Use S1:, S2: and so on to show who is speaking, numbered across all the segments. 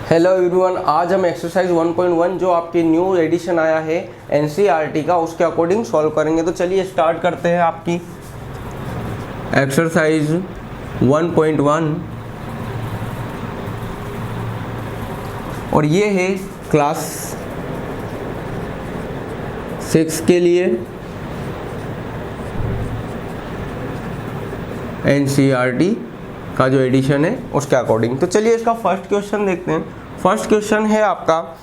S1: Hello everyone, आज हम exercise 1.1 जो आपकी न्यू एडिशन आया है एनसीईआरटी का, उसके अकॉर्डिंग सॉल्व करेंगे। तो चलिए स्टार्ट करते हैं आपकी एक्सरसाइज 1.1 और ये है क्लास 6 के लिए एनसीईआरटी का जो एडिशन है उसके अकॉर्डिंग। तो चलिए इसका फर्स्ट क्वेश्चन देखते हैं। फर्स्ट क्वेश्चन है आपका,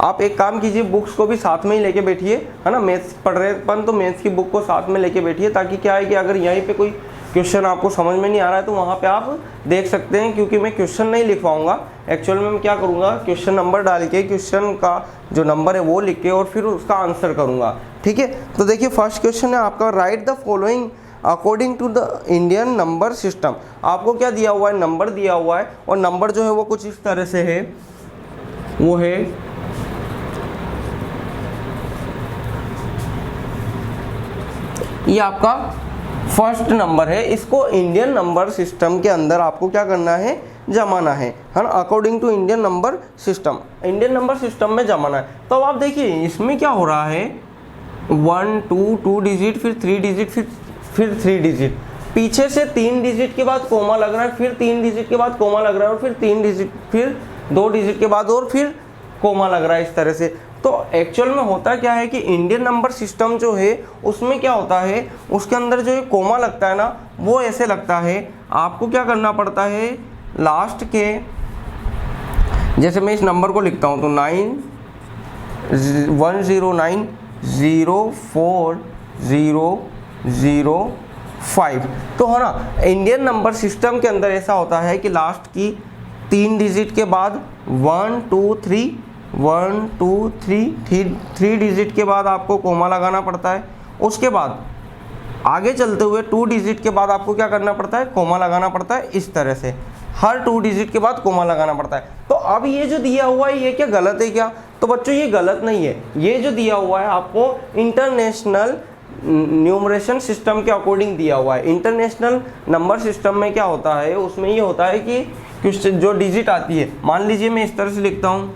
S1: आप एक काम कीजिए, बुक्स को भी साथ में ही लेके बैठिए, है ना। मैथ्स पढ़ रहे अपन तो मैथ्स की बुक को साथ में लेके बैठिए, ताकि क्या है कि अगर यहीं पे कोई क्वेश्चन आपको समझ में नहीं आ रहा है तो वहाँ पे आप देख सकते हैं। क्योंकि मैं क्वेश्चन नहीं लिख पाऊंगा, एक्चुअल में मैं क्या करूँगा, क्वेश्चन नंबर डाल के क्वेश्चन का जो नंबर है वो लिख के और फिर उसका आंसर करूँगा, ठीक है। तो देखिए फर्स्ट क्वेश्चन है आपका, write the following according to the Indian number system. आपको क्या दिया हुआ है, नंबर दिया हुआ है और नंबर जो है वो कुछ इस तरह से है, वो है ये आपका फर्स्ट नंबर है। इसको इंडियन नंबर सिस्टम के अंदर आपको क्या करना है, जमाना है ना, according to Indian number system, Indian number system में जमाना है। तो अब आप देखिए इसमें क्या हो रहा है, 1 2 डिजिट, फिर 3 डिजिट, फिर 3 डिजिट, पीछे से 3 डिजिट के बाद कोमा लग रहा है, फिर 3 डिजिट के बाद कोमा लग रहा है, और फिर 3 डिजिट, फिर 2 डिजिट के बाद और फिर कोमा लग रहा है, इस तरह से। तो एक्चुअल में होता क्या है कि इंडियन नंबर सिस्टम जो है उसमें क्या होता है, उसके अंदर जो ये कोमा लगता है ना, वो ऐसे लगता है। आपको क्या करना पड़ता है, लास्ट के, जैसे मैं इस नंबर को लिखता हूँ तो 91040005, तो है ना। इंडियन नंबर सिस्टम के अंदर ऐसा होता है कि लास्ट की 3 डिजिट के बाद 1 2 3 डिजिट के बाद आपको कोमा लगाना पड़ता है। उसके बाद आगे चलते हुए 2 डिजिट के बाद आपको क्या करना पड़ता है, कोमा लगाना पड़ता है, इस तरह से हर 2 डिजिट के बाद कोमा लगाना पड़ता है। तो अब ये जो दिया हुआ है ये क्या गलत है क्या? तो बच्चों ये गलत नहीं है। ये जो दिया हुआ है आपको इंटरनेशनल न्यूमरेशन सिस्टम के अकॉर्डिंग दिया हुआ है। इंटरनेशनल नंबर सिस्टम में क्या होता है, उसमें ये होता है कि कुछ जो डिजिट आती है, मान लीजिए मैं इस तरह से लिखता हूँ,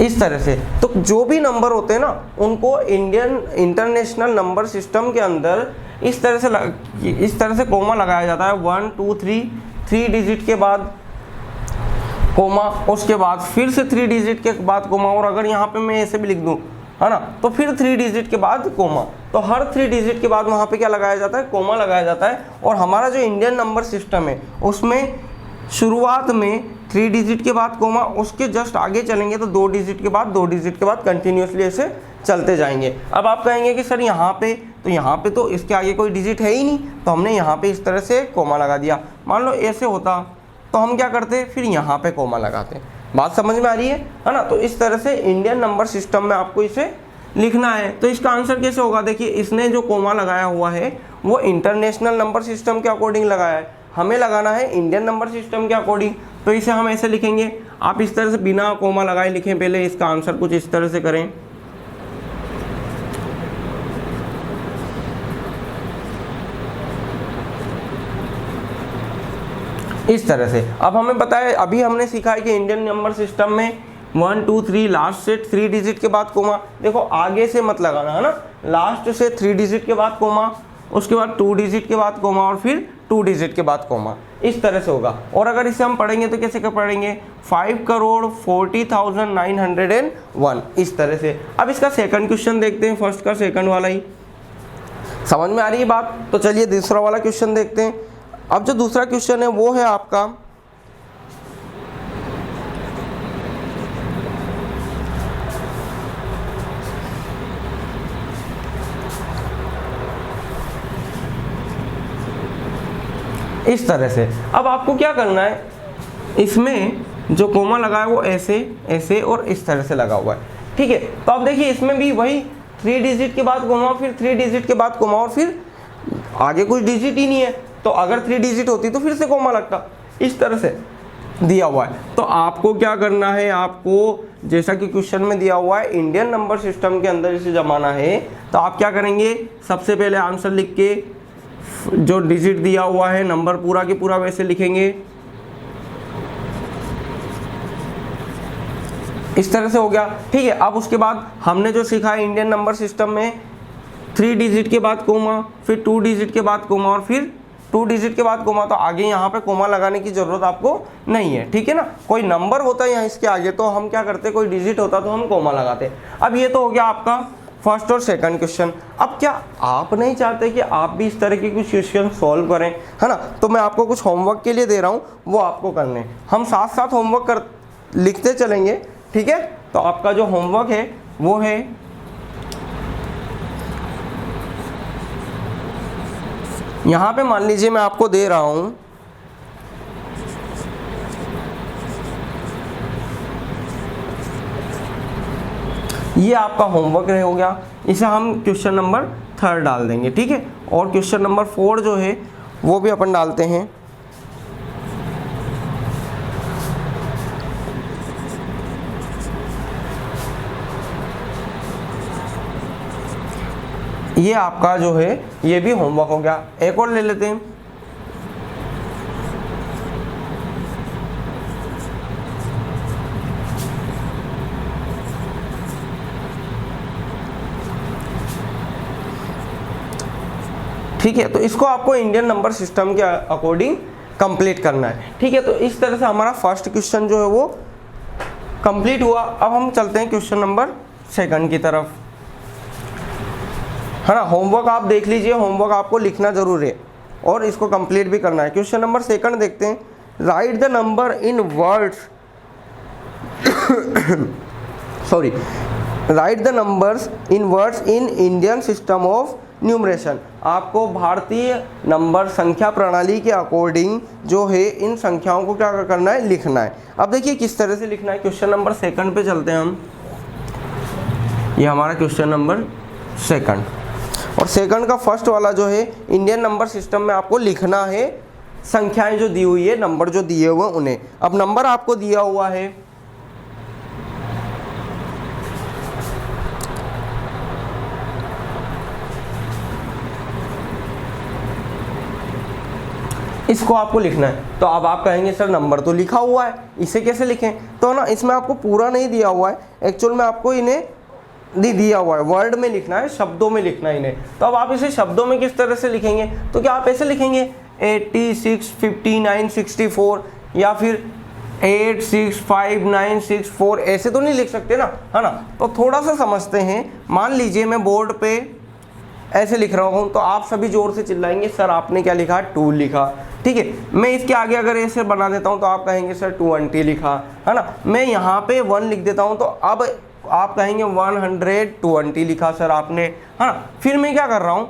S1: इस तरह से। तो जो भी नंबर होते हैं ना उनको इंडियन इंटरनेशनल नंबर सिस्टम के अंदर इस तरह से कोमा लगाया जाता है। 1 2 3 डिजिट के बाद कोमा, उसके बाद फिर से 3 डिजिट के बाद कोमा, और अगर यहाँ पे मैं ऐसे भी लिख दूँ, है ना, तो फिर 3 डिजिट के बाद कोमा। तो हर 3 डिजिट के बाद वहाँ पे क्या लगाया जाता है, कोमा लगाया जाता है। और हमारा जो इंडियन नंबर सिस्टम है उसमें शुरुआत में 3 डिजिट के बाद कोमा, उसके जस्ट आगे चलेंगे तो 2 डिजिट के बाद 2 डिजिट के बाद कंटिन्यूसली ऐसे चलते जाएंगे। अब आप कहेंगे कि सर यहाँ पे तो इसके आगे कोई डिजिट है ही नहीं, तो हमने यहाँ पे इस तरह से कोमा लगा दिया। मान लो ऐसे होता तो हम क्या करते, फिर यहाँ पे कोमा लगाते। बात समझ में आ रही है ना। तो इस तरह से इंडियन नंबर सिस्टम में आपको इसे लिखना है। तो इसका आंसर कैसे होगा, देखिए इसने जो कोमा लगाया हुआ है वो इंटरनेशनल नंबर सिस्टम के अकॉर्डिंग लगाया है, हमें लगाना है इंडियन नंबर सिस्टम के अकॉर्डिंग। तो इसे हम ऐसे लिखेंगे, आप इस तरह से बिना कोमा लगाए लिखें, पहले इसका आंसर कुछ इस तरह से करें, इस तरह से। अब हमें पता है, अभी हमने सीखा है कि इंडियन नंबर सिस्टम में 1 2 3 लास्ट से 3 डिजिट के बाद कोमा, देखो आगे से मत लगाना, है ना, लास्ट से 3 डिजिट के बाद कोमा, उसके बाद 2 डिजिट के बाद कोमा, और फिर 2 डिजिट के बाद कोमा, इस तरह से होगा। और अगर इसे हम पढ़ेंगे तो कैसे कर पढ़ेंगे, 5,40,901, इस तरह से। अब इसका सेकंड क्वेश्चन देखते हैं, फर्स्ट का सेकंड वाला ही समझ में आ रही है बात। तो चलिए दूसरा वाला क्वेश्चन देखते हैं। अब जो दूसरा क्वेश्चन है वो है आपका, इस तरह से। अब आपको क्या करना है, इसमें जो कोमा लगा है वो ऐसे ऐसे और इस तरह से लगा हुआ है, ठीक है। तो अब देखिए इसमें भी वही 3 डिजिट के बाद कोमा, फिर 3 डिजिट के बाद कोमा, और फिर आगे कुछ डिजिट ही नहीं है। तो अगर 3 डिजिट होती तो फिर से कोमा लगता, इस तरह से दिया हुआ है। तो आपको क्या करना है, आपको जैसा कि क्वेश्चन में दिया हुआ है इंडियन नंबर सिस्टम के अंदर इसे जमाना है, तो आप क्या करेंगे, सबसे पहले आंसर लिख के जो डिजिट दिया हुआ है नंबर पूरा के पूरा वैसे लिखेंगे, इस तरह से हो गया, ठीक है। अब उसके बाद हमने जो सीखा है इंडियन नंबर सिस्टम में 3 डिजिट के बाद कोमा, फिर 2 डिजिट के बाद कोमा और फिर 2 डिजिट के बाद कोमा, तो आगे यहाँ पे कोमा लगाने की ज़रूरत आपको नहीं है, ठीक है ना। कोई नंबर होता है यहाँ इसके आगे तो हम क्या करते, कोई डिजिट होता तो हम कोमा लगाते। अब ये तो हो गया आपका फर्स्ट और सेकंड क्वेश्चन। अब क्या आप नहीं चाहते कि आप भी इस तरह के कुछ क्वेश्चन सॉल्व करें, है ना? तो मैं आपको कुछ होमवर्क के लिए दे रहा हूँ, वो आपको करने, हम साथ साथ होमवर्क लिखते चलेंगे, ठीक है। तो आपका जो होमवर्क है वो है यहाँ पे, मान लीजिए मैं आपको दे रहा हूँ ये आपका होमवर्क हो गया, इसे हम क्वेश्चन नंबर 3 डाल देंगे, ठीक है। और क्वेश्चन नंबर 4 जो है वो भी अपन डालते हैं। ये आपका जो है ये भी होमवर्क हो गया। एक और ले लेते हैं, ठीक है। तो इसको आपको इंडियन नंबर सिस्टम के अकॉर्डिंग कंप्लीट करना है, ठीक है। तो इस तरह से हमारा फर्स्ट क्वेश्चन जो है वो कंप्लीट हुआ। अब हम चलते हैं क्वेश्चन नंबर 2 की तरफ, है ना। होमवर्क आप देख लीजिए, होमवर्क आपको लिखना जरूर है और इसको कंप्लीट भी करना है। क्वेश्चन नंबर 2 देखते हैं। Right the number in words sorry right the numbers in words in Indian system of numeration. आपको भारतीय नंबर संख्या प्रणाली के अकॉर्डिंग जो है इन संख्याओं को क्या करना है, लिखना है। अब देखिए किस तरह से लिखना है। क्वेश्चन नंबर 2 पे चलते हैं हम। ये हमारा क्वेश्चन नंबर 2 और 2 का फर्स्ट वाला जो है इंडियन नंबर सिस्टम में आपको लिखना है संख्याएं जो दी हुई है, नंबर जो दिए हुए उन्हें। अब नंबर आपको दिया हुआ है इसको आपको लिखना है। तो अब आप कहेंगे सर नंबर तो लिखा हुआ है, इसे कैसे लिखें? तो ना इसमें आपको पूरा नहीं दिया हुआ है, एक्चुअल में आपको इन्हें दिया हुआ है, वर्ड में लिखना है, शब्दों में लिखना है इन्हें। तो अब आप इसे शब्दों में किस तरह से लिखेंगे? तो क्या आप ऐसे लिखेंगे 86 59 64 या फिर 8 6 5 9 6 4, ऐसे तो नहीं लिख सकते ना, है ना। तो थोड़ा सा समझते हैं। मान लीजिए मैं बोर्ड पे ऐसे लिख रहा हूँ तो आप सभी जोर से चिल्लाएंगे सर आपने क्या लिखा, 2 लिखा, ठीक है। मैं इसके आगे अगर ऐसे बना देता हूँ तो आप कहेंगे सर 20 लिखा, है ना। मैं यहाँ पे 1 लिख देता हूँ तो अब आप कहेंगे 120 लिखा सर आपने, है ना। फिर मैं क्या कर रहा हूँ,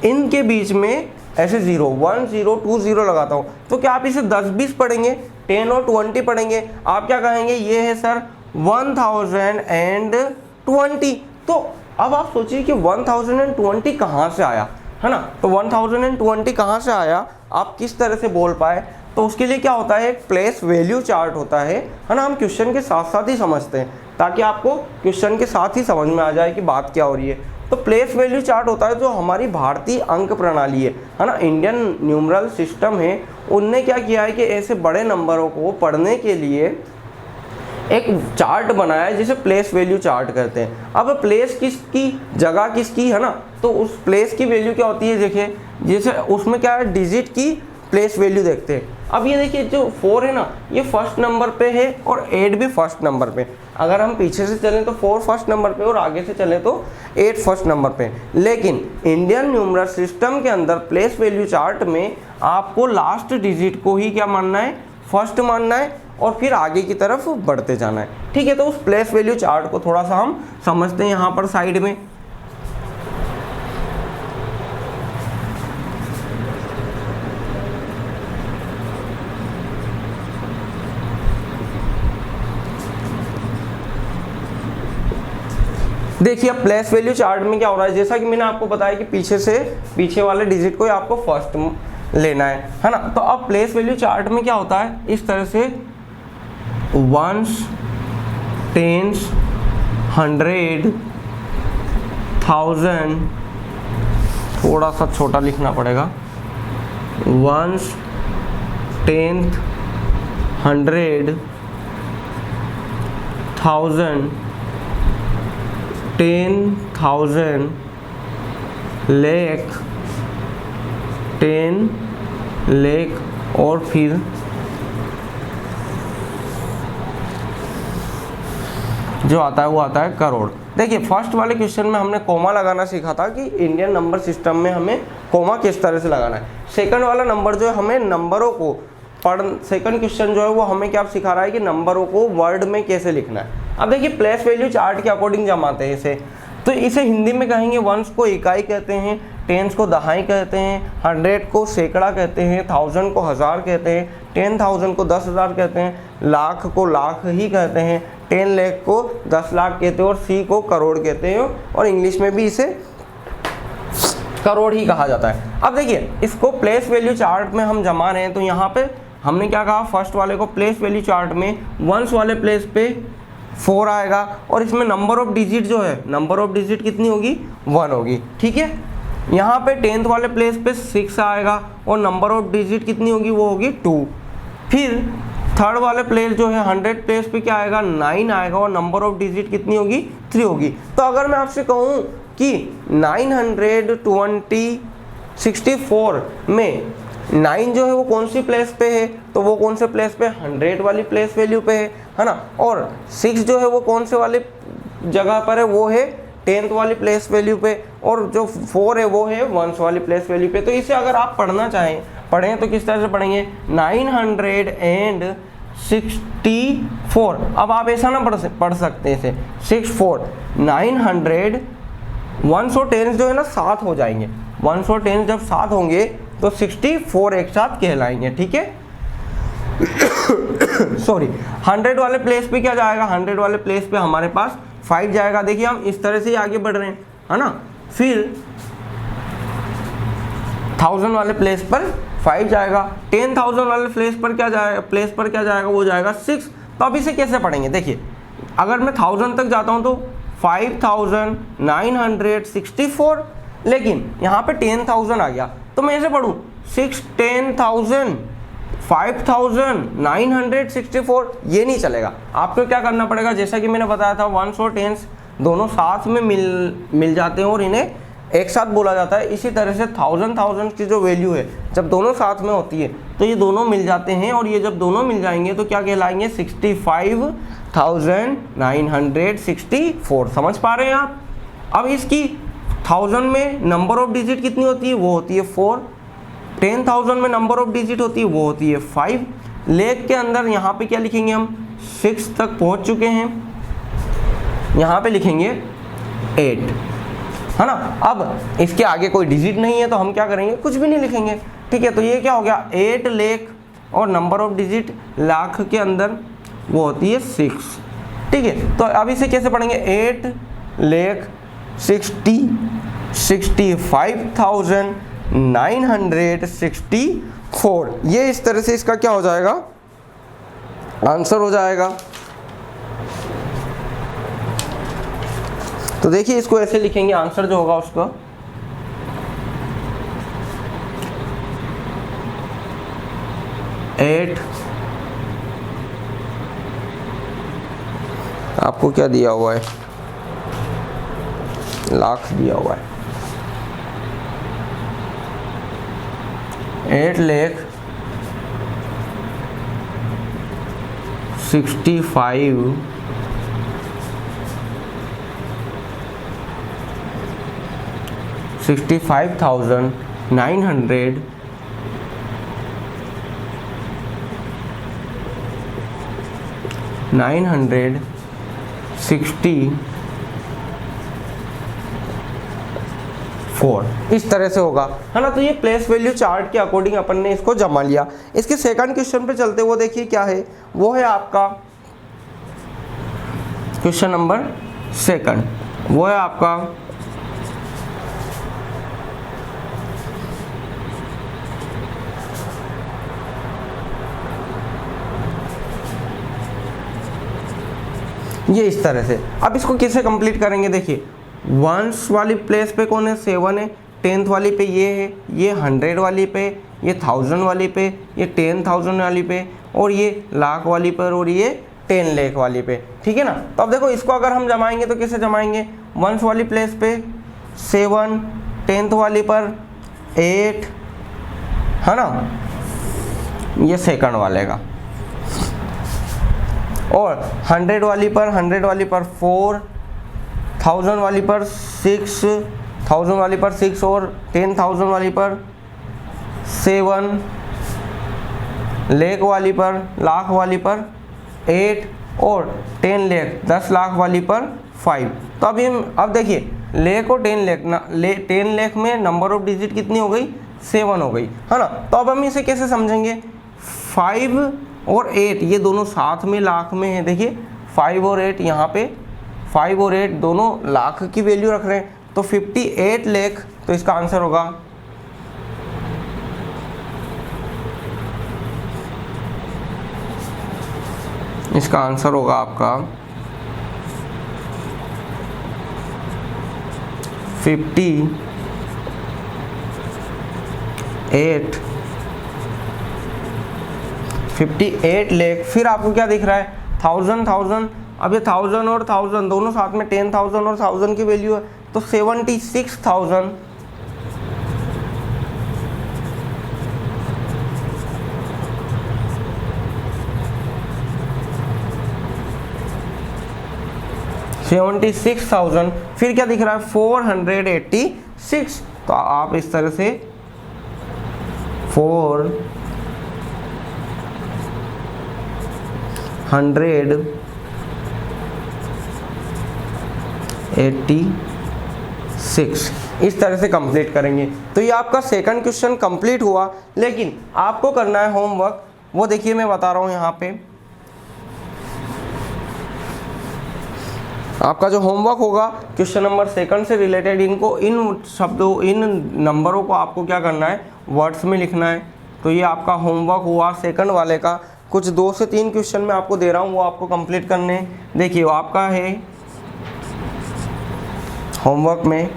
S1: इनके बीच में ऐसे 0 1 0 2 0 लगाता हूँ। तो क्या आप इसे 10 20 पढ़ेंगे, 10 और 20 पढ़ेंगे? आप क्या कहेंगे, ये है सर 1020। तो अब आप सोचिए कि 1020 कहाँ से आया, है ना। तो 1020 कहाँ से आया, आप किस तरह से बोल पाए? तो उसके लिए क्या होता है, एक प्लेस वैल्यू चार्ट होता है ना। हम क्वेश्चन के साथ साथ ही समझते हैं ताकि आपको क्वेश्चन के साथ ही समझ में आ जाए कि बात क्या हो रही है। तो प्लेस वैल्यू चार्ट होता है जो हमारी भारतीय अंक प्रणाली है ना, इंडियन न्यूमरल सिस्टम है, उनने क्या किया है कि ऐसे बड़े नंबरों को पढ़ने के लिए एक चार्ट बनाया है जिसे प्लेस वैल्यू चार्ट कहते हैं। अब प्लेस किसकी, जगह किसकी, है ना। तो उस प्लेस की वैल्यू क्या होती है, देखिए जैसे उसमें क्या है, डिजिट की प्लेस वैल्यू देखते हैं। अब ये देखिए जो 4 है ना, ये फर्स्ट नंबर पे है और 8 भी फर्स्ट नंबर पे। अगर हम पीछे से चलें तो 4 फर्स्ट नंबर पे और आगे से चलें तो 8 फर्स्ट नंबर पे। लेकिन इंडियन न्यूमरल सिस्टम के अंदर प्लेस वैल्यू चार्ट में आपको लास्ट डिजिट को ही क्या मानना है, फर्स्ट मानना है और फिर आगे की तरफ बढ़ते जाना है, ठीक है। तो उस प्लेस वैल्यू चार्ट को थोड़ा सा हम समझते हैं यहाँ पर साइड में। देखिए अब प्लेस वैल्यू चार्ट में क्या हो रहा है, जैसा कि मैंने आपको बताया कि पीछे वाले डिजिट को ही आपको फर्स्ट लेना है ना। तो अब प्लेस वैल्यू चार्ट में क्या होता है, इस तरह से 1s 10s 100 1000, थोड़ा सा छोटा लिखना पड़ेगा, 1s 10th 100 1000, 10,000, लाख, 10 लाख और फिर जो आता है वो आता है करोड़। देखिए फर्स्ट वाले क्वेश्चन में हमने कोमा लगाना सीखा था कि इंडियन नंबर सिस्टम में हमें कोमा किस तरह से लगाना है। सेकंड वाला नंबर जो है हमें नंबरों को सेकंड क्वेश्चन जो है वो हमें क्या सिखा रहा है कि नंबरों को वर्ड में कैसे लिखना है। अब देखिए प्लेस वैल्यू चार्ट के अकॉर्डिंग जमाते हैं इसे, तो इसे हिंदी में कहेंगे वंस को इकाई कहते हैं, टेंस को दहाई कहते हैं, 100 को सैकड़ा कहते हैं, 1000 को हज़ार कहते हैं, 10,000 को 10,000 कहते हैं, लाख को लाख ही कहते हैं, 10 लाख को 10 लाख कहते हैं और सी को करोड़ कहते हैं और इंग्लिश में भी इसे करोड़ ही कहा जाता है। अब देखिए इसको प्लेस वैल्यू चार्ट में हम जमा रहे हैं, तो यहाँ पे हमने क्या कहा, फर्स्ट वाले को प्लेस वैल्यू चार्ट में वंस वाले प्लेस पे 4 आएगा और इसमें नंबर ऑफ डिजिट जो है, नंबर ऑफ डिजिट कितनी होगी, 1 होगी। ठीक है, यहाँ पे 10th वाले प्लेस पे 6 आएगा और नंबर ऑफ डिजिट कितनी होगी, वो होगी 2। फिर थर्ड वाले प्लेस जो है 100 प्लेस पे क्या आएगा, 9 आएगा और नंबर ऑफ डिजिट कितनी होगी, 3 होगी। तो अगर मैं आपसे कहूँ कि 964 में 9 जो है वो कौन सी प्लेस पे है, तो वो कौन से प्लेस पे, 100 वाली प्लेस वैल्यू पे है ना। और 6 जो है वो कौन से वाले जगह पर है, वो है 10th वाली प्लेस वैल्यू पे, और जो 4 है वो है 1 वाली प्लेस वैल्यू पे। तो इसे अगर आप पढ़ें तो किस तरह से पढ़ेंगे, 964। अब आप ऐसा ना पढ़ सकते इसे 64, 900, 1 और 10 जो है ना साथ हो जाएंगे, 1 और 10 जब साथ होंगे तो 64 एक साथ कहलाएंगे। ठीक है सॉरी, 100 वाले प्लेस पे क्या जाएगा, 100 वाले प्लेस पे हमारे पास 5 जाएगा। देखिए हम इस तरह से ही आगे बढ़ रहे हैं, है ना। फिर 1000 वाले प्लेस पर 5 जाएगा, 10,000 वाले प्लेस पर क्या जाएगा, वो जाएगा 6। तो अब इसे कैसे पढ़ेंगे, देखिए अगर मैं 1000 तक जाता हूँ तो 5964, लेकिन यहाँ पे 10,000 आ गया तो मैं ऐसे पढ़ूँ 6, 10,000, 5,964, ये नहीं चलेगा। आपको क्या करना पड़ेगा, जैसा कि मैंने बताया था 1 और 10 दोनों साथ में मिल जाते हैं और इन्हें एक साथ बोला जाता है। इसी तरह से 1000 की जो वैल्यू है जब दोनों साथ में होती है तो ये दोनों मिल जाते हैं, और ये जब दोनों मिल जाएंगे तो क्या कहलाएंगे, 65,964। समझ पा रहे हैं आप। अब इसकी 1000 में नंबर ऑफ डिजिट कितनी होती है, वो होती है 4। 10,000 में नंबर ऑफ डिजिट होती है, वो होती है 5। लेख के अंदर यहाँ पे क्या लिखेंगे, हम 6 तक पहुँच चुके हैं, यहाँ पे लिखेंगे 8, है ना। अब इसके आगे कोई डिजिट नहीं है तो हम क्या करेंगे, कुछ भी नहीं लिखेंगे। ठीक है, तो ये क्या हो गया, 8 लाख और नंबर ऑफ डिजिट लाख के अंदर वो होती है 6। ठीक है, तो अब इसे कैसे पढ़ेंगे, 8,65,964। ये इस तरह से इसका क्या हो जाएगा, आंसर हो जाएगा। तो देखिए इसको ऐसे लिखेंगे, आंसर जो होगा उसका 8, आपको क्या दिया हुआ है, लाख दिया हुआ है, 8,65,964 इस तरह से होगा, है ना। तो ये प्लेस वैल्यू चार्ट के अकॉर्डिंग अपन ने इसको जमा लिया। इसके सेकंड क्वेश्चन पे चलते, वो देखिए क्या है, वो है आपका क्वेश्चन नंबर 2, वो है आपका ये इस तरह से। अब इसको कैसे कंप्लीट करेंगे, देखिए 1 वाली प्लेस पे कौन है, 7 है, 10th वाली पे ये है, ये 100 वाली पे, ये 1000 वाली पे, ये 10,000 वाली पे, और ये लाख वाली पर, और ये 10 लाख वाली पे, ठीक है ना। तो अब देखो इसको अगर हम जमाएंगे तो कैसे जमाएंगे, वंस वाली प्लेस पे 7, 10th वाली पर 8, है ना, ये सेकंड वाले का, और 100 वाली पर 4, 1000 वाली पर 6, 1000 वाली पर 6 और 10,000 वाली पर 7, लाख वाली पर, लाख वाली पर 8 और 10 लाख 10 लाख वाली पर 5। तो अब देखिए लाख और 10 लाख ना, 10 लाख में नंबर ऑफ डिजिट कितनी हो गई, 7 हो गई, है ना। तो अब हम इसे कैसे समझेंगे, 5 और 8 ये दोनों साथ में लाख में है, देखिए 5 और 8 यहाँ पे, 5 और 8 दोनों लाख की वैल्यू रख रहे हैं, तो 58 लाख, तो इसका आंसर होगा आपका 58 लाख। फिर आपको क्या दिख रहा है, 1000, अब ये 1000 और 1000 दोनों साथ में 10,000 और 1000 की वैल्यू है, तो 76,000। फिर क्या दिख रहा है, 486। तो आप इस तरह से 486 इस तरह से कंप्लीट करेंगे। तो ये आपका सेकंड क्वेश्चन कंप्लीट हुआ, लेकिन आपको करना है होमवर्क, वो देखिए मैं बता रहा हूँ यहाँ पे। आपका जो होमवर्क होगा क्वेश्चन नंबर सेकंड से रिलेटेड, इनको इन शब्दों, इन नंबरों को आपको क्या करना है, वर्ड्स में लिखना है। तो ये आपका होमवर्क हुआ सेकंड वाले का। कुछ 2 से 3 क्वेश्चन मैं आपको दे रहा हूँ, वो आपको कंप्लीट करने हैं। देखिए वो आपका है होमवर्क में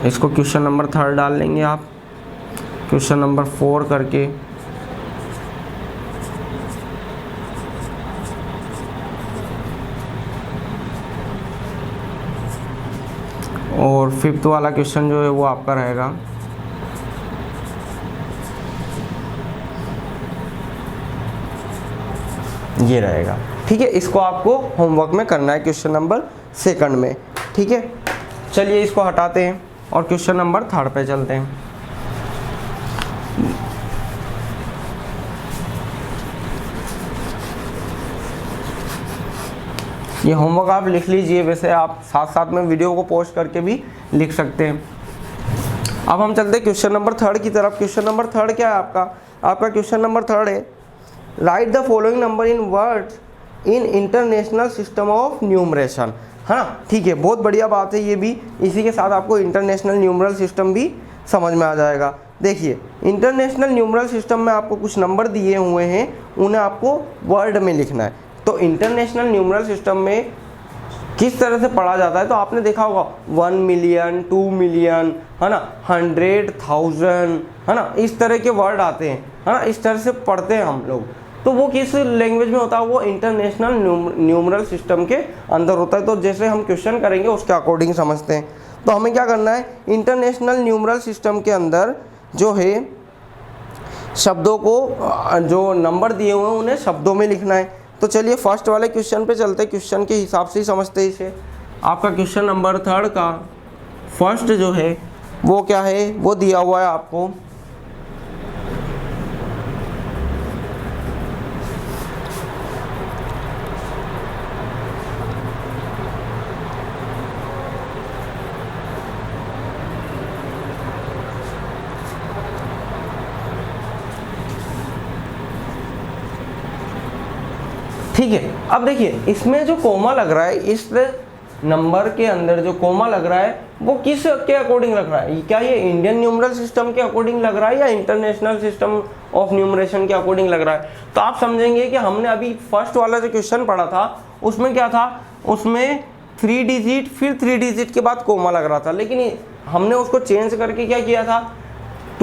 S1: इसको क्वेश्चन नंबर 3 डाल लेंगे आप, क्वेश्चन नंबर 4 करके, और 5th वाला क्वेश्चन जो है वो आपका रहेगा ये रहेगा, ठीक है। इसको आपको होमवर्क में करना है क्वेश्चन नंबर सेकंड में, ठीक है। चलिए इसको हटाते हैं और क्वेश्चन नंबर 3 पे चलते हैं। ये होमवर्क आप लिख लीजिए, वैसे आप साथ साथ में वीडियो को पोस्ट करके भी लिख सकते हैं। अब हम चलते हैं क्वेश्चन नंबर 3 की तरफ। क्वेश्चन नंबर 3 क्या है आपका क्वेश्चन नंबर 3 है, right the following number in words in international system of numeration, है ना। ठीक है, बहुत बढ़िया बात है ये भी। इसी के साथ आपको इंटरनेशनल न्यूमरल सिस्टम भी समझ में आ जाएगा। देखिए इंटरनेशनल न्यूमरल सिस्टम में आपको कुछ नंबर दिए हुए हैं, उन्हें आपको वर्ड में लिखना है। तो इंटरनेशनल न्यूमरल सिस्टम में किस तरह से पढ़ा जाता है, तो आपने देखा होगा 1 मिलियन, 2 मिलियन, है ना, 100,000, है ना, इस तरह के वर्ड आते हैं, है ना, इस तरह से पढ़ते हैं हम लोग। तो वो किस लैंग्वेज में होता है, वो इंटरनेशनल न्यूमरल सिस्टम के अंदर होता है। तो जैसे हम क्वेश्चन करेंगे उसके अकॉर्डिंग समझते हैं। तो हमें क्या करना है, इंटरनेशनल न्यूमरल सिस्टम के अंदर जो है शब्दों को, जो नंबर दिए हुए हैं उन्हें शब्दों में लिखना है। तो चलिए फर्स्ट वाले क्वेश्चन पे चलते हैं, क्वेश्चन के हिसाब से ही समझते हैं इसे। आपका क्वेश्चन नंबर 3 का फर्स्ट जो है वो क्या है, वो दिया हुआ है आपको ठीक है। अब देखिए इसमें जो कोमा लग रहा है, इस नंबर के अंदर जो कोमा लग रहा है वो किस के अकॉर्डिंग लग रहा है, क्या ये इंडियन न्यूमरल सिस्टम के अकॉर्डिंग लग रहा है या इंटरनेशनल सिस्टम ऑफ न्यूमरेशन के अकॉर्डिंग लग रहा है। तो आप समझेंगे कि हमने अभी फर्स्ट वाला जो क्वेश्चन पढ़ा था उसमें क्या था, उसमें 3 डिजिट फिर 3 डिजिट के बाद कोमा लग रहा था, लेकिन हमने उसको चेंज करके क्या किया था,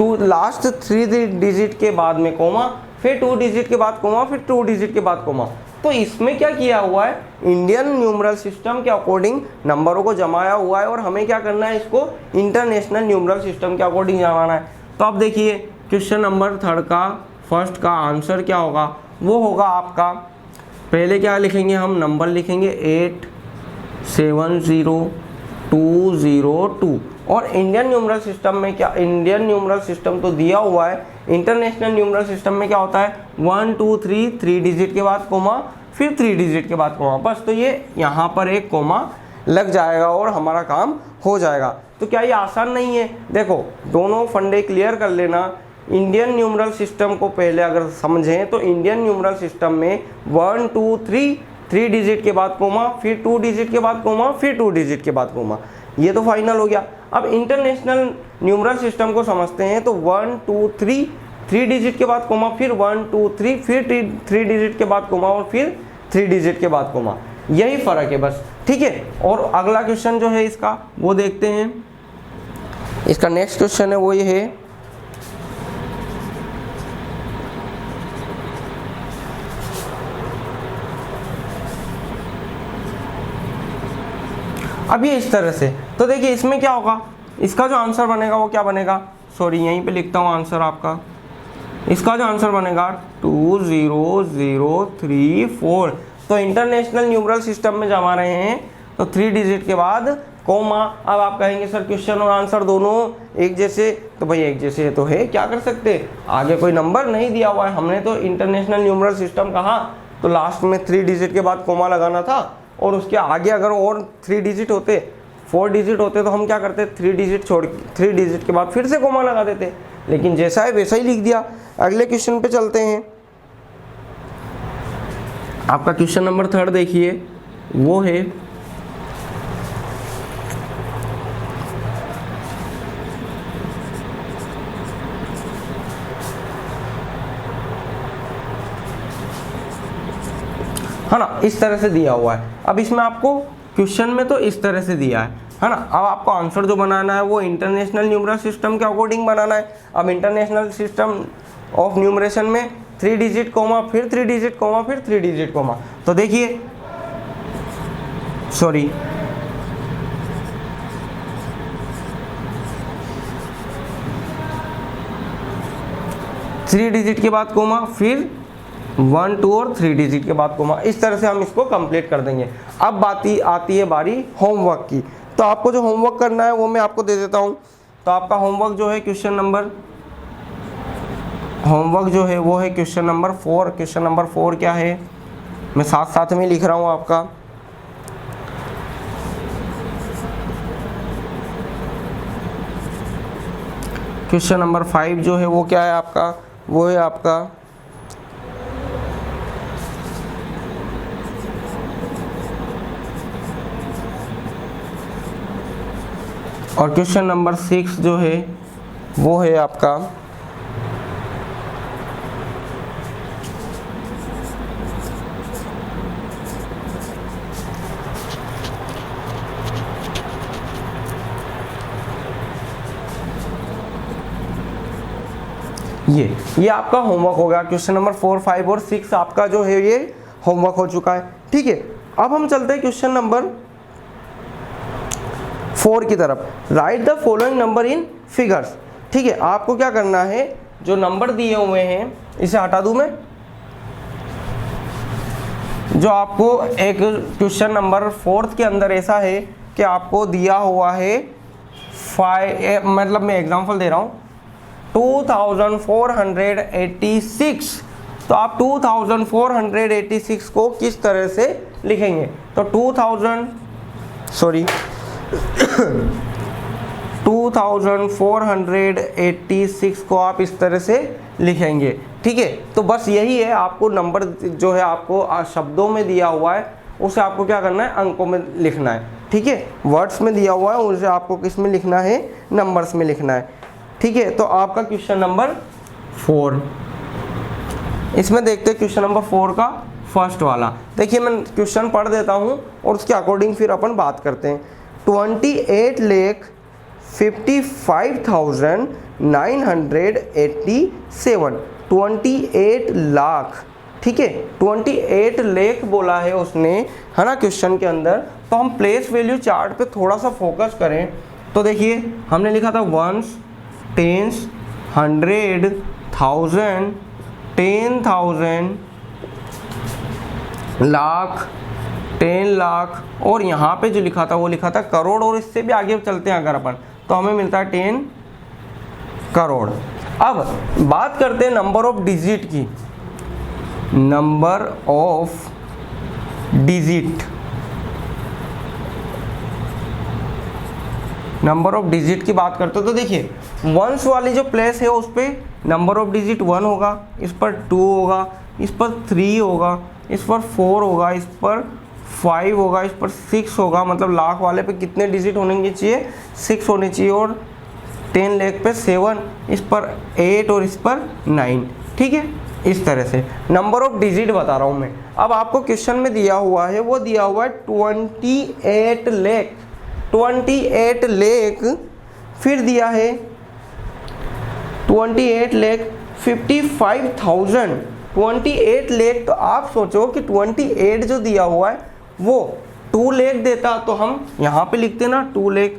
S1: लास्ट 3 डिजिट के बाद में कोमा, फिर 2 डिजिट के बाद कोमा, फिर 2 डिजिट के बाद कोमा। तो इसमें क्या किया हुआ है, इंडियन न्यूमरल सिस्टम के अकॉर्डिंग नंबरों को जमाया हुआ है और हमें क्या करना है, इसको इंटरनेशनल न्यूमरल सिस्टम के अकॉर्डिंग जमाना है। तो आप देखिए क्वेश्चन नंबर 3 का फर्स्ट का आंसर क्या होगा, वो होगा आपका, पहले क्या लिखेंगे हम, नंबर लिखेंगे 870202 और इंडियन न्यूमरल सिस्टम में क्या, इंडियन न्यूमरल सिस्टम तो दिया हुआ है, इंटरनेशनल न्यूमरल सिस्टम में क्या होता है 1 2 3 डिजिट के बाद कोमा, फिर 3 डिजिट के बाद कोमा, बस। तो ये यहाँ पर एक कोमा लग जाएगा और हमारा काम हो जाएगा। तो क्या ये आसान नहीं है, देखो दोनों फंडे क्लियर कर लेना। इंडियन न्यूमरल सिस्टम को पहले अगर समझें तो इंडियन न्यूमरल सिस्टम में 1 2 3 डिजिट के बाद कोमा, फिर 2 डिजिट के बाद कोमा, फिर 2 डिजिट के बाद कोमा, ये तो फाइनल हो गया। अब इंटरनेशनल न्यूमरल सिस्टम को समझते हैं तो 1 2 3 डिजिट के बाद कोमा, फिर 1 2 3 फिर 3 डिजिट के बाद कोमा और फिर 3 डिजिट के बाद कोमा, यही फर्क है बस, ठीक है। और अगला क्वेश्चन जो है इसका वो देखते हैं, इसका नेक्स्ट क्वेश्चन है वो ये है, अब ये इस तरह से। तो देखिए इसमें क्या होगा, इसका जो आंसर बनेगा वो क्या बनेगा, सॉरी यहीं पे लिखता हूँ आंसर आपका, इसका जो आंसर बनेगा 20034। तो इंटरनेशनल न्यूमरल सिस्टम में जमा रहे हैं तो 3 डिजिट के बाद कोमा। अब आप कहेंगे सर क्वेश्चन और आंसर दोनों एक जैसे, तो भाई एक जैसे तो है, क्या कर सकते, आगे कोई नंबर नहीं दिया हुआ है, हमने तो इंटरनेशनल न्यूमरल सिस्टम कहा तो लास्ट में 3 डिजिट के बाद कोमा लगाना था और उसके आगे अगर और 3 डिजिट होते, 4 डिजिट होते तो हम क्या करते, 3 डिजिट छोड़ 3 डिजिट के बाद फिर से कोमा लगा देते, लेकिन जैसा है वैसा ही लिख दिया। अगले क्वेश्चन पे चलते हैं, आपका क्वेश्चन नंबर 3 देखिए, वो है ना, इस तरह से दिया हुआ है। अब इसमें आपको क्वेश्चन में तो इस तरह से दिया है ना, अब आपको आंसर जो बनाना है वो इंटरनेशनल न्यूमरल सिस्टम के अकॉर्डिंग बनाना है। अब इंटरनेशनल सिस्टम ऑफ न्यूमरेशन में 3 डिजिट कोमा, फिर 3 डिजिट कोमा, फिर 3 डिजिट कोमा। तो देखिए सॉरी, थ्री डिजिट के बाद कोमा, फिर 1 2 और 3 डिजिट के बाद कोमा, इस तरह से हम इसको कंप्लीट कर देंगे। अब बात आती है बारी होमवर्क की। तो आपको जो होमवर्क करना है वो मैं आपको दे देता हूँ। तो आपका होमवर्क जो है क्वेश्चन नंबर, होमवर्क जो है वो है क्वेश्चन नंबर 4। क्वेश्चन नंबर 4 क्या है, मैं साथ साथ में लिख रहा हूँ आपका। क्वेश्चन नंबर 5 जो है वो क्या है आपका, वो है आपका और क्वेश्चन नंबर 6 जो है वो है आपका ये आपका होमवर्क हो गया। क्वेश्चन नंबर 4 5 और 6 आपका जो है ये होमवर्क हो चुका है, ठीक है। अब हम चलते हैं क्वेश्चन नंबर 4 की तरफ। Right the following number in figures, ठीक है। आपको क्या करना है, जो नंबर दिए हुए हैं इसे हटा दूं मैं, जो आपको एक क्वेश्चन नंबर 4 के अंदर ऐसा है कि आपको दिया हुआ है 5, मतलब मैं एग्जांपल दे रहा हूँ 2486। तो आप 2486 को किस तरह से लिखेंगे, तो 2486 को आप इस तरह से लिखेंगे, ठीक है। तो बस यही है, आपको नंबर जो है आपको शब्दों में दिया हुआ है उसे आपको क्या करना है, अंकों में लिखना है। ठीक है, वर्ड्स में दिया हुआ है, उसे आपको किस में लिखना है, नंबर्स में लिखना है। ठीक है, तो आपका क्वेश्चन नंबर 4, इसमें देखते हैं क्वेश्चन नंबर 4 का फर्स्ट वाला। देखिए मैं क्वेश्चन पढ़ देता हूँ और उसके अकॉर्डिंग फिर अपन बात करते हैं। 28,55,987, 28 लाख, ठीक है, 28 लाख बोला है उसने, है ना, क्वेश्चन के अंदर। तो हम प्लेस वैल्यू चार्ट पे थोड़ा सा फोकस करें तो देखिए हमने लिखा था वंस, टेंस, 100, 1000, 10,000, लाख, 10 लाख, और यहाँ पे जो लिखा था वो लिखा था करोड़, और इससे भी आगे चलते हैं अगर अपन तो हमें मिलता है 10 करोड़। अब बात करते हैं नंबर ऑफ डिजिट की, number of digit, number of digit की बात करते हो तो देखिए वंस वाली जो प्लेस है उस पर नंबर ऑफ डिजिट 1 होगा, इस पर 2 होगा, इस पर 3 होगा, इस पर 4 होगा, इस पर 5 होगा, इस पर 6 होगा। मतलब लाख वाले पे कितने डिजिट होने चाहिए, 6 होने चाहिए, और 10 लाख पे 7, इस पर 8 और इस पर 9। ठीक है, इस तरह से नंबर ऑफ डिजिट बता रहा हूँ मैं। अब आपको क्वेश्चन में दिया हुआ है, वो दिया हुआ है 28 लाख, 28 लाख, फिर दिया है 28,55,000, 28 लाख। तो आप सोचो कि 28 जो दिया हुआ है वो 2 लाख देता तो हम यहाँ पे लिखते ना 2 लाख,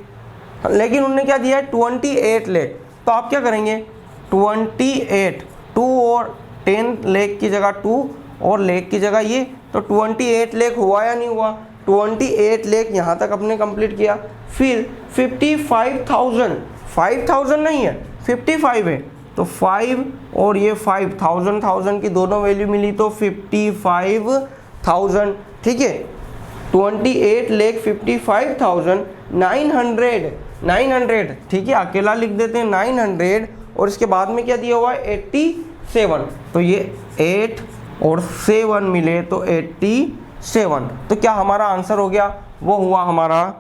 S1: लेकिन उन्होंने क्या दिया है 28 लाख। तो आप क्या करेंगे, 28, 2 और 10 लाख की जगह 2 और लाख की जगह ये, तो 28 लाख हुआ या नहीं हुआ, 28 लाख यहाँ तक आपने कंप्लीट किया। फिर 55,000, 5,000 नहीं है 55 है, तो 5 और ये 5,000, 1000 की दोनों वैल्यू मिली तो 55,000। ठीक है, 28,55,900, 900, ठीक है, अकेला लिख देते हैं 900, और इसके बाद में क्या दिया हुआ है 87, तो ये 8 और 7 मिले तो 87। तो क्या हमारा आंसर हो गया, वो हुआ हमारा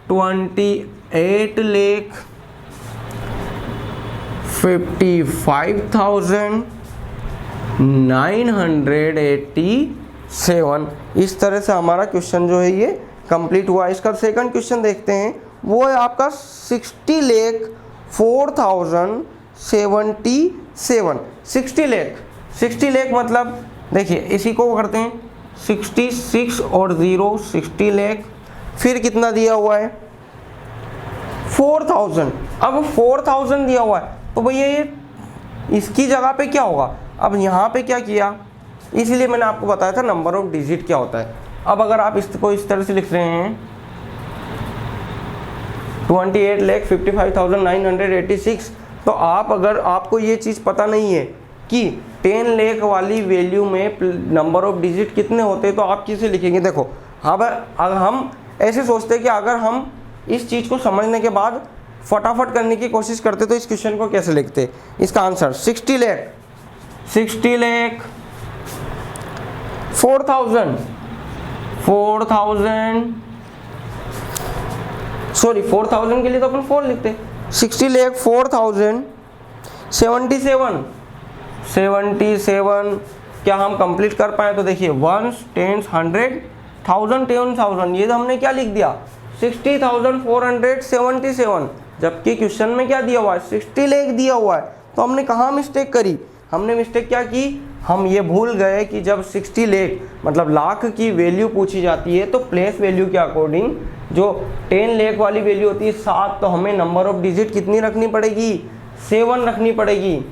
S1: 28,55,987। इस तरह से हमारा क्वेश्चन जो है ये कंप्लीट हुआ। इसका सेकंड क्वेश्चन देखते हैं, वो है आपका 60,04,077। 60 लाख मतलब देखिए इसी को करते हैं 66 और 0, 60 लाख, फिर कितना दिया हुआ है 4,000। अब 4,000 दिया हुआ है तो भैया ये इसकी जगह पे क्या होगा, अब यहाँ पे क्या किया, इसीलिए मैंने आपको बताया था नंबर ऑफ डिजिट क्या होता है। अब अगर आप इसको इस तरह से लिख रहे हैं 28,55,986, तो आप अगर आपको ये चीज़ पता नहीं है कि 10 लाख वाली वैल्यू में नंबर ऑफ डिजिट कितने होते हैं तो आप किसे लिखेंगे। देखो अगर हम ऐसे सोचते हैं कि अगर हम इस चीज़ को समझने के बाद फटाफट करने की कोशिश करते तो इस क्वेश्चन को कैसे लिखते। इसका आंसर 60 लाख, 60 लाख 4,000, 4,000 के लिए तो अपन 4 लिखते, 60 लाख 4,000, 77, 77 क्या हम कंप्लीट कर पाए तो देखिए 1, 10, 100, 1000, 10,000, ये तो हमने क्या लिख दिया 60,477, जबकि क्वेश्चन में क्या दिया हुआ है 60 लाख दिया हुआ है। तो हमने कहाँ मिस्टेक करी, हमने मिस्टेक क्या की, हम ये भूल गए कि जब 60 लाख मतलब लाख की वैल्यू पूछी जाती है तो प्लेस वैल्यू के अकॉर्डिंग जो 10 लाख वाली वैल्यू होती है 7, तो हमें नंबर ऑफ डिजिट कितनी रखनी पड़ेगी, 7 रखनी पड़ेगी।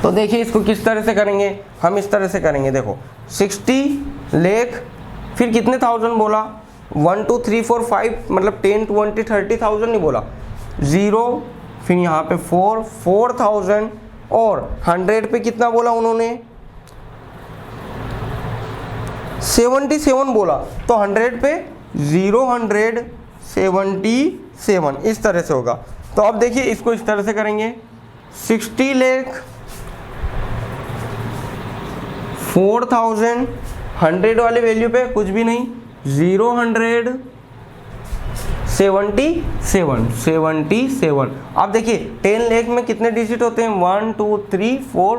S1: तो देखिए इसको किस तरह से करेंगे, हम इस तरह से करेंगे। देखो 60 लाख फिर कितने थाउजेंड बोला, 1 2 3 4 5 मतलब 10 20 30,000 नहीं बोला, 0 फिर यहाँ पे 4,000 और 100 पे कितना बोला उन्होंने 77 बोला, तो 100 पे 0,177 इस तरह से होगा। तो अब देखिए इसको इस तरह से करेंगे 60 लाख 4,000, 100 वाले वैल्यू पे कुछ भी नहीं 77 अब देखिए 10 लाख में कितने डिजिट होते हैं, 1 2 3 4